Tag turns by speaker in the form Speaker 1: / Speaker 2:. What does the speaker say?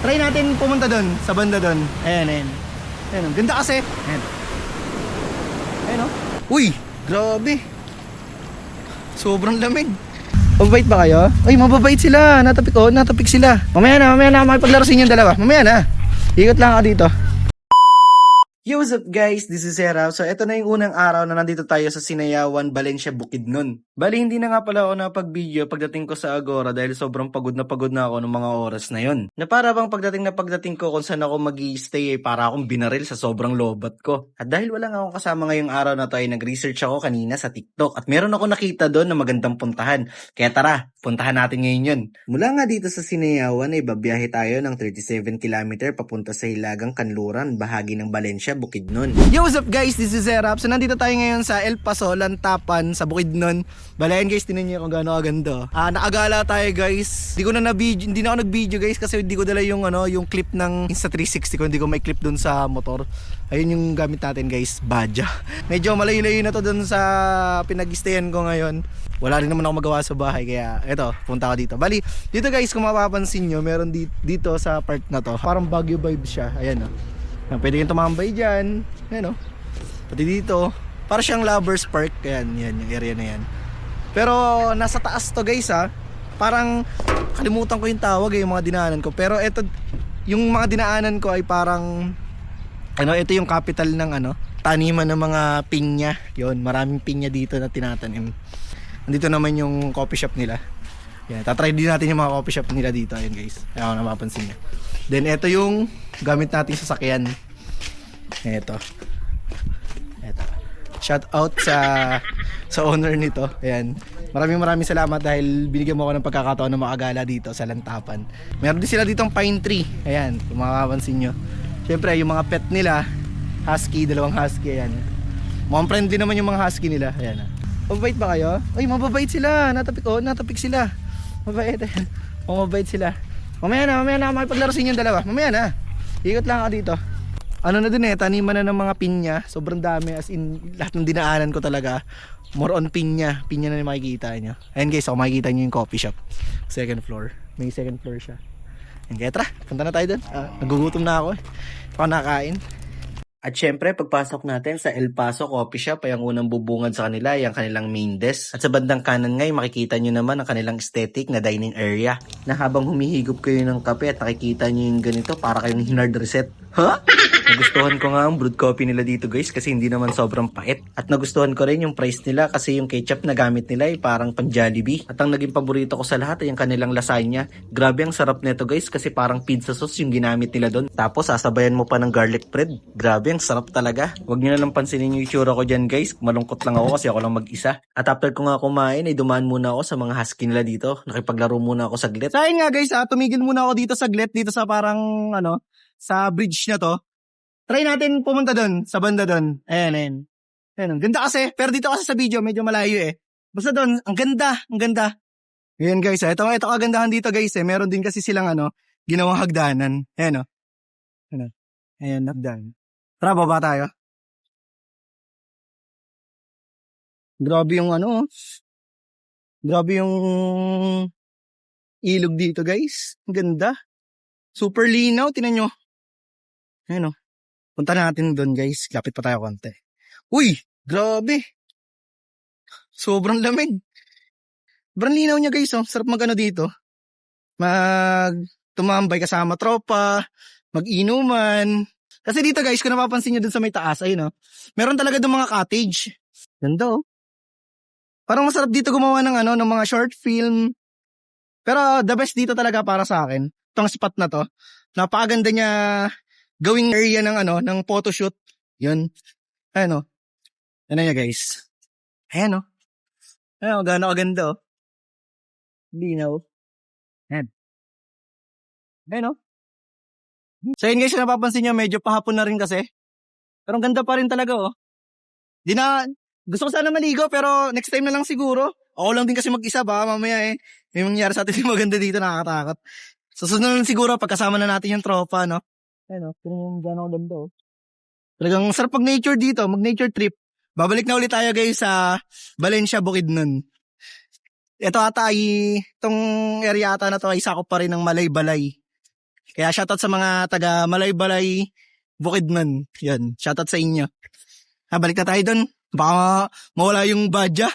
Speaker 1: Try natin pumunta doon, sa banda doon. Ayan, ayan. Ayan, ang ganda kasi. Ayan. Ayan, oh. Uy, grabe. Sobrang lamig. Mababait ba kayo? Ay, mababait sila. Natapik sila. Mamaya na makipaglaro sa inyong dalawa. Mamaya na. Ikot lang ako dito. Yo, what's up guys? This is Hera. So, ito na yung unang araw na nandito tayo sa Sinayawan, Valencia, Bukidnon. Bali, hindi na nga pala ako napag-video pagdating ko sa Agora dahil sobrang pagod na ako ng mga oras na yon. Na para bang pagdating ko kung saan ako mag-i-stay ay para akong binaril sa sobrang lobat ko. At dahil wala nga akong kasama ngayong araw na to ay nag-research ako kanina sa TikTok at meron ako nakita doon na magandang puntahan. Kaya tara, puntahan natin ngayon yun. Mula nga dito sa Sinayawan ay babiyahe tayo ng 37 km papunta sa Hilagang Kanluran, bahagi ng Valencia, Bukidnon. Yo, what's up guys? This is Zerap. So nandito tayo ngayon sa El Paso, Lantapan, sa Bukidnon. Balayan guys, tinan niyo kung gaano kaganda. Nakagala tayo guys. Hindi na ako nag-video guys kasi hindi ko dala yung yung clip ng Insta360 ko, hindi ko may clip dun sa motor. Ayun yung gamit natin guys, Badja. Medyo malayo-layo na to dun sa pinag-stayan ko ngayon. Wala rin naman ako magawa sa bahay kaya eto, punta ako dito. Bali, dito guys kung mapapansin nyo, meron dito sa part na to. Parang Baguio vibe siya. Ayan o. Pwede kayong tumambay dyan. Ayan o. Pati dito. Parang siyang lovers park. Ayan, yan, yung area na yan. Pero nasa taas to guys ha. Parang kalimutan ko yung tawag yung mga dinaanan ko. Pero eto, yung mga dinaanan ko ay parang ito yung capital ng taniman ng mga pinya. Yun, maraming pinya dito na tinatanim. Nandito naman yung coffee shop nila. Yan, tatry din natin yung mga coffee shop nila dito. Ayun guys, ayaw na mapansin nyo. Then ito yung gamit natin sa sasakyan. Ito. Shout out sa owner nito. Ayan. Maraming salamat dahil binigyan mo ako ng pagkakataon na makagala dito sa Lantapan. Meron din sila ditong pine tree. Ayan, kung makapansin nyo. Syempre yung mga pet nila, husky, dalawang husky. Ayan. Mukhang friendly naman yung mga husky nila. Ayan. Mababait ba kayo? Ay, mababait sila. Natapik sila. Mabait. Mababait sila. Mamaya na makipaglaro sa inyong dalawa. Mamaya na. Ikot lang ako dito. Na din taniman na ng mga pinya. Sobrang dami, as in lahat ng dinaanan ko talaga. More on pinya. Pinya na yung makikita nyo. Ayan guys, makikita nyo yung coffee shop. Second floor. May second floor siya. Ayan, kaya tara, punta na tayo dun. Nagugutom na ako eh. Ako nakain. At syempre, pagpasok natin sa El Paso Coffee Shop ay ang unang bubungad sa kanila ay ang kanilang main desk. At sa bandang kanan ngay, makikita nyo naman ang kanilang aesthetic na dining area. Na habang humihigop kayo ng kape at nakikita nyo yung ganito, para kayong hinard reset. Ha? Nagustuhan ko nga ang brewed coffee nila dito guys kasi hindi naman sobrang pait. At nagustuhan ko rin yung price nila kasi yung ketchup na gamit nila ay parang pang Jollibee. At ang naging paborito ko sa lahat ay yung kanilang lasagna. Grabe ang sarap nito guys kasi parang pizza sauce yung ginamit nila doon. Tapos sasabayan mo pa ng garlic bread. Grabe ang sarap talaga. Huwag nyo na lang pansinin yung itsura ko dyan guys. Malungkot lang ako kasi ako lang mag-isa. At after ko nga kumain ay dumaan muna ako sa mga husky nila dito. Nakipaglaro muna ako saglit. Sa akin nga guys tumigil muna ako dito saglit dito sa parang sa bridge na to. Try natin pumunta doon, sa banda doon. Ayan, ayan. Ayan, ang ganda kasi. Pero dito kasi sa video, medyo malayo eh. Basta doon, ang ganda, ang ganda. Ayan guys, ito kagandahan dito guys eh. Meron din kasi silang ginawang hagdanan. Ayan Ayan, hagdan. Tara, baba tayo. Grabe yung grabe yung ilog dito guys. Ang ganda. Super linaw, tinan nyo. Ayan punta natin doon guys. Lapit pa tayo konti. Uy! Grabe! Sobrang lamig. Sobrang linaw niya guys. Sarap dito. Tumambay kasama tropa. Mag-inuman. Kasi dito guys, kung napapansin nyo dun sa may taas, ayun meron talaga doon mga cottage. Ganda Parang masarap dito gumawa ng ng mga short film. Pero the best dito talaga para sa akin. Itong spot na to. Napakaganda niya gawing area ng ng photoshoot. Yun. Ayan Ano niya guys. Ayan Ayan gaano kaganda Linaw. Ayan. Ayan So yun guys, napapansin nyo, medyo pahapon na rin kasi. Pero ang ganda pa rin talaga gusto ko sana maligo pero next time na lang siguro. Ako lang din kasi mag-isa mamaya may mangyari sa atin yung maganda dito, nakakatakot. So sunod siguro pagkasama na natin yung tropa Ayan kung gano'n ganda Talagang sarap nature dito, mag-nature trip. Babalik na ulit tayo guys sa Valencia, Bukidnon. Itong area ata na to ay sakop pa rin ng Malay-Balay. Kaya shoutout sa mga taga Malay-Balay, Bukidnon. Yan, shoutout sa inyo. Balik na tayo doon. Baka mawala yung badya.